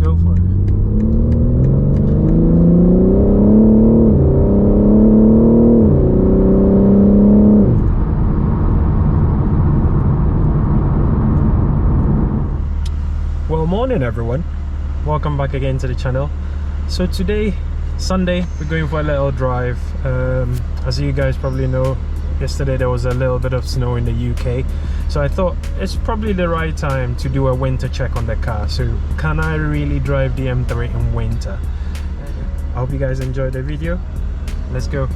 go for it. Well, morning everyone, welcome back again to the channel. So today, Sunday, we're going for a little drive. As you guys probably know, yesterday there was a little bit of snow in the UK, so I thought it's probably the right time to do a winter check on the car. So can I really drive the M3 in winter? I hope you guys enjoyed the video. Let's go.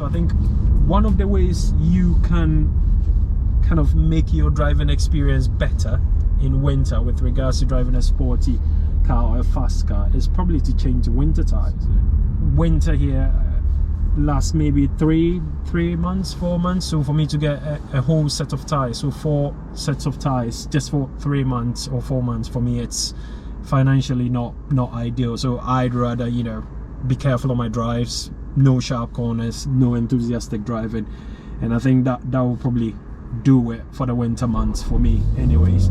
I think one of the ways you can kind of make your driving experience better in winter with regards to driving a sporty car or a fast car is probably to change winter tires. Winter here lasts maybe 3 months, 4 months, so for me to get a whole set of tires, so 4 sets of tires just for 3 months or 4 months, for me it's financially not ideal. So I'd rather, you know, be careful on my drives, no sharp corners, no enthusiastic driving, and I think that will probably do it for the winter months for me anyways.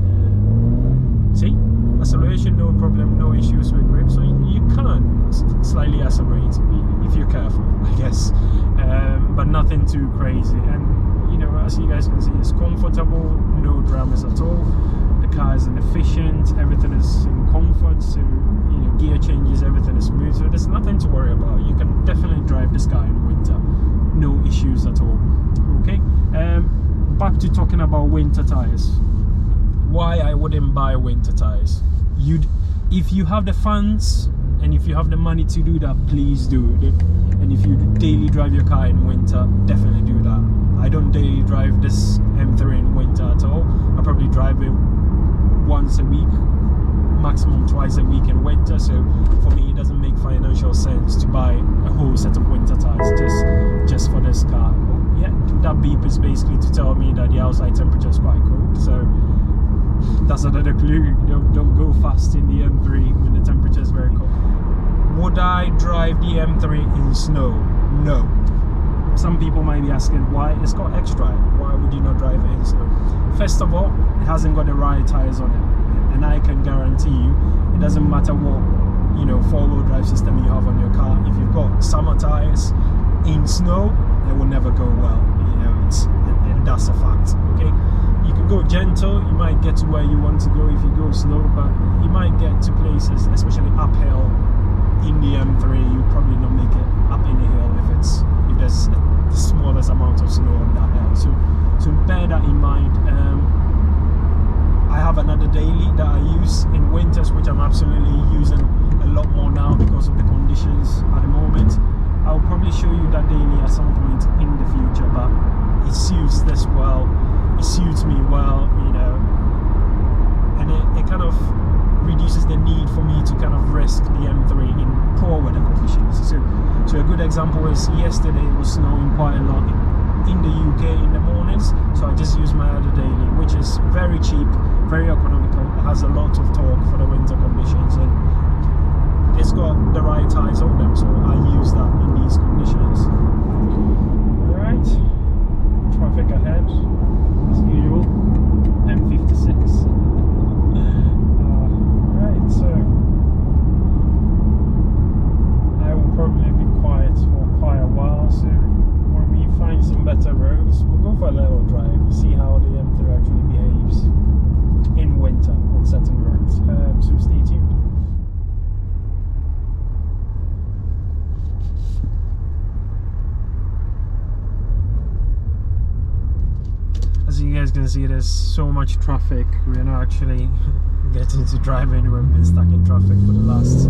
See, acceleration no problem, no issues with grip, so you can slightly accelerate if you're careful, I guess, but nothing too crazy. And you know, as you guys can see, it's comfortable, no dramas at all. The car is efficient, everything is in comfort, so you know, gear changes, everything is smooth, so there's nothing to worry about. You can definitely drive this car in winter, no issues at all. Okay, back to talking about winter tires. Why I wouldn't buy winter tires. If you have the funds and if you have the money to do that, please do it. And if you daily drive your car in winter, definitely do that. I don't daily drive this M3 in winter at all. I probably drive it once a week, maximum twice a week in winter, so for me it doesn't make financial sense to buy a whole set of winter tires just for this car. But yeah, that beep is basically to tell me that the outside temperature is quite cold, so that's another clue. Don't go fast in the M3 when the temperature is very cold. Would I drive the M3 in snow? No. Some people might be asking why. It's got xDrive, why would you not drive it in snow? First of all, it hasn't got the right tires on it, and I can guarantee you it doesn't matter what, you know, 4-wheel drive system you have on your car. If you've got summer tires in snow, it will never go well, you know, and that's a fact. Okay, you can go gentle, you might get to where you want to go if you go slow, but you might get to places, especially uphill in the M3, you probably not make it up in the hill if there's the smallest amount of snow on that hill. So bear that in mind. I have another daily that I use in winters, which I'm absolutely using a lot more now because of the conditions at the moment. I'll probably show you that daily at some point in the future, but it suits this well, it suits me well, you know, and it kind of reduces the need for me to kind of risk the M3 in poor weather conditions. So a good example is yesterday it was snowing quite a lot in the UK in the mornings, so I just used my other daily, which is very cheap, very economical. It has a lot of torque for the winter conditions, and it's got the right tires on them, so I use that in these conditions. Alright, traffic ahead as usual, M56. Right, so I will probably be quiet for quite a while, so when we find some better roads, we'll go for a little drive, see how the M3 actually behaves in winter on certain roads. So stay tuned. As you guys can see, there's so much traffic. We're not actually getting to drive anywhere. We've been stuck in traffic for the last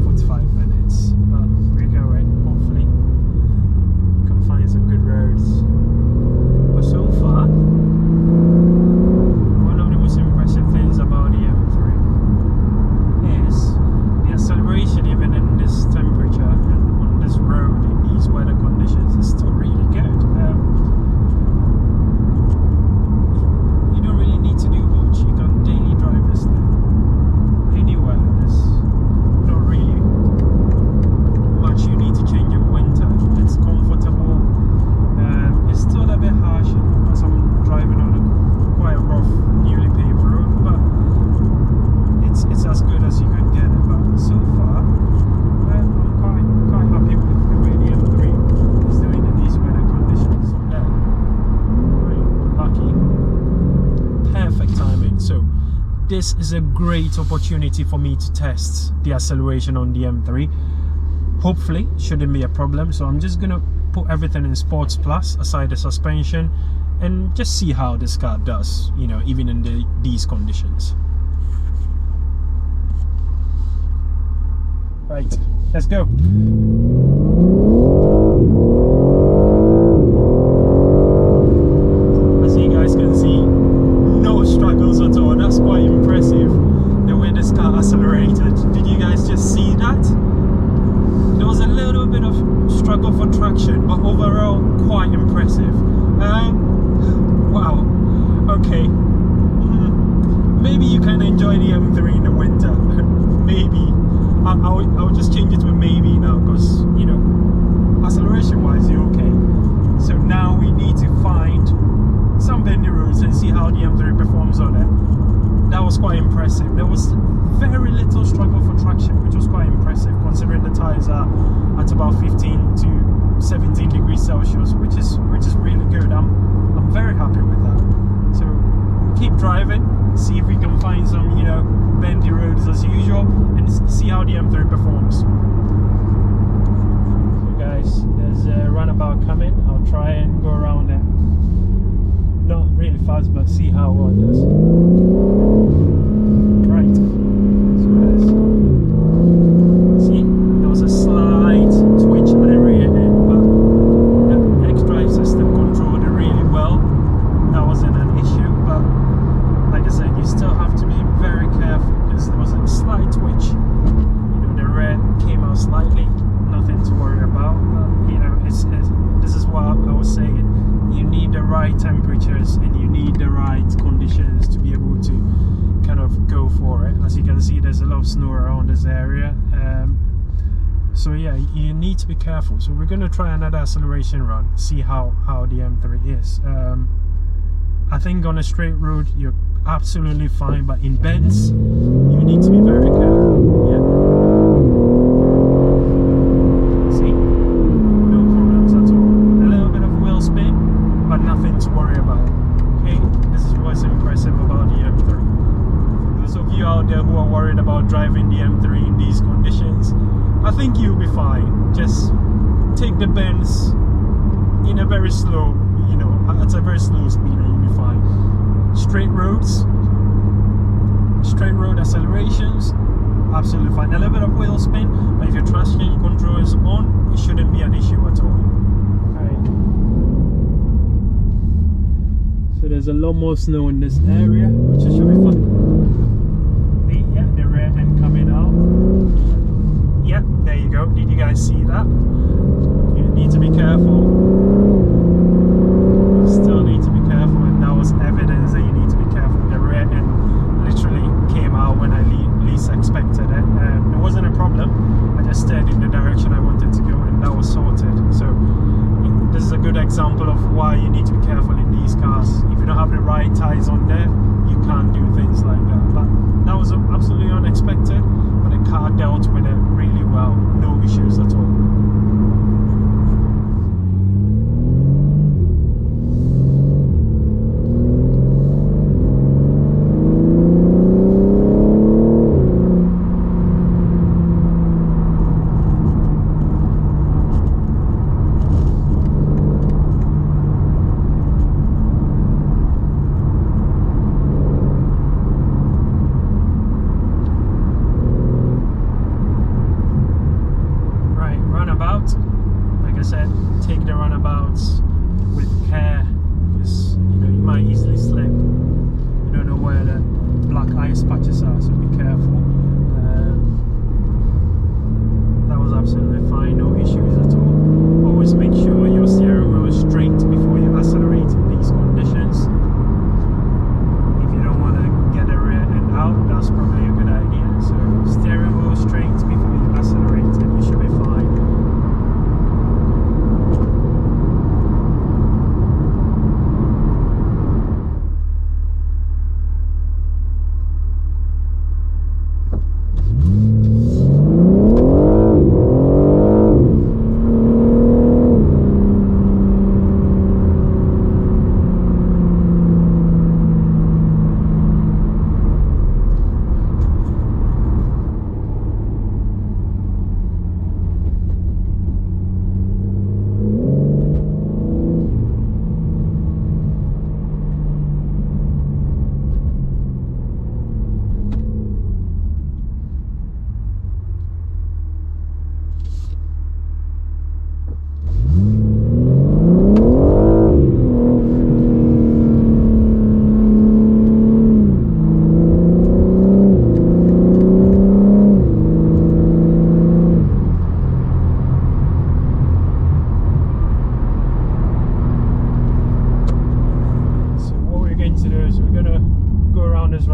45 minutes, but we're going. Hopefully we can find some good roads. But so far, one of the most impressive things about the M3 is the acceleration, even in this temperature and on this road in these weather conditions, is still really good. You don't really need to do much. You can daily drive this thing anywhere. There's this is a great opportunity for me to test the acceleration on the M3. Hopefully shouldn't be a problem, so I'm just gonna put everything in Sports Plus aside the suspension and just see how this car does, you know, even in these conditions. Right, let's go. As you guys can see, no struggles at all. That's quite impressive, the way this car accelerated. Did you guys just see that? There was a little bit of struggle for traction, but overall quite impressive. Wow, okay. Maybe you can enjoy the M3 in the winter. Maybe. I'll just change it to a maybe now, because, you know, acceleration wise you're okay. So now we need to find some bendy roads and see how the M3 performs on it. That was quite impressive. There was very little struggle for traction, which was quite impressive considering the tires are at about 15 to 17 degrees Celsius, which is really good. I'm very happy with that. So we'll keep driving, see if we can find some, you know, bendy roads as usual, and see how the M3 performs. So guys, there's a runabout coming. I'll try and go around there. Not really fast, but see how well it does. Right. So guys, see, there was a slight twitch at the rear end, but the xDrive system controlled it really well. That wasn't an issue, but like I said, you still have to be very careful because there was a slight twitch. You know, the rear came out slightly, nothing to worry about. But, you know, this is what I was saying. You need the right temperatures and you need the right conditions to be able to kind of go for it. As you can see, there's a lot of snow around this area. So yeah, you need to be careful. So we're going to try another acceleration run, see how the M3 is. I think on a straight road you're absolutely fine, but in bends you need to be very careful. Yeah. See, no problems at all. A little bit of wheel spin, but nothing to worry about. Okay, this is what's impressive about the M3. For those of you out there who are worried about driving the M3 in these conditions, I think you'll be fine. Just take the bends in a very slow, you know, at a very slow speed and you'll be fine. Straight roads, straight road accelerations, absolutely fine. A little bit of wheel spin, but if your traction control is on, it shouldn't be an issue at all. Alright. So there's a lot more snow in this area, which should be fun. The rear end coming out. Yeah, there you go. Did you guys see that? You need to be careful. You still need to be careful, and that was evidence that you need to be careful. The rear end literally came out when I least expected it. It wasn't a problem. I just steered in the direction I wanted to go, and that was sorted. So this is a good example of why you need to be careful in these cars. If you don't have the right tires on there, you can't do things like that. But that was absolutely unexpected, but the car dealt with it really well. No issues at all. Take the runabouts with care, because you know you might easily slip. You don't know where the black ice patches are, so be careful. That was absolutely fine, no issues at all. Always make sure your steering wheel is straight before you accelerate in these conditions. If you don't want to get the rear end out, that's probably a good idea. So steering wheel straight before you accelerate and you should be fine.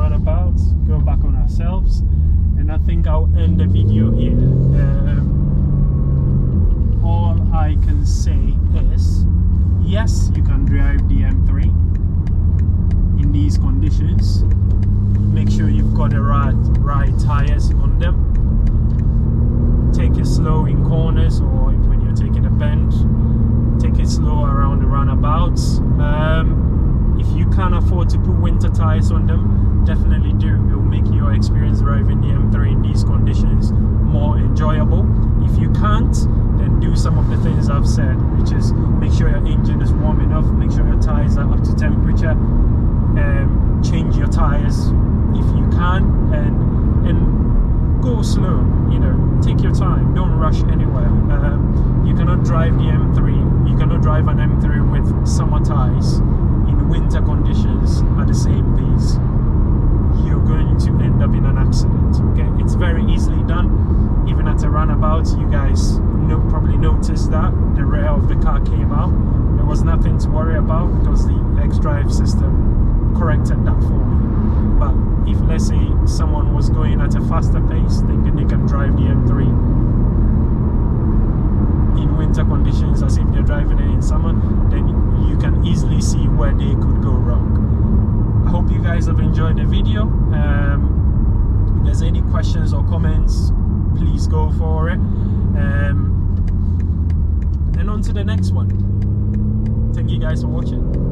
roundabouts, go back on ourselves, and I think I'll end the video here. All I can say is, yes, you can drive the M3 in these conditions. Make sure you've got the right tires on them. Take it slow in corners, or when you're taking a bend, take it slow around the roundabouts. If you can't afford to put winter tires on them, definitely do. It will make your experience driving the M3 in these conditions more enjoyable. If you can't, then do some of the things I've said, which is make sure your engine is warm enough, make sure your tires are up to temperature, change your tires if you can, and go slow. You know, take your time, don't rush anywhere. You cannot drive the M3, you cannot drive an M3 with summer tires in winter conditions at the same pace. You're going to end up in an accident. Okay, it's very easily done. Even at a roundabout, you guys probably noticed that the rear of the car came out. There was nothing to worry about because the xDrive system corrected that for me. But if, let's say, someone was going at a faster pace, thinking they can drive the M3 in winter conditions as if they're driving it in summer, then you can easily see where they could go wrong. I hope you guys have enjoyed the video. If there's any questions or comments, please go for it. And on to the next one. Thank you guys for watching.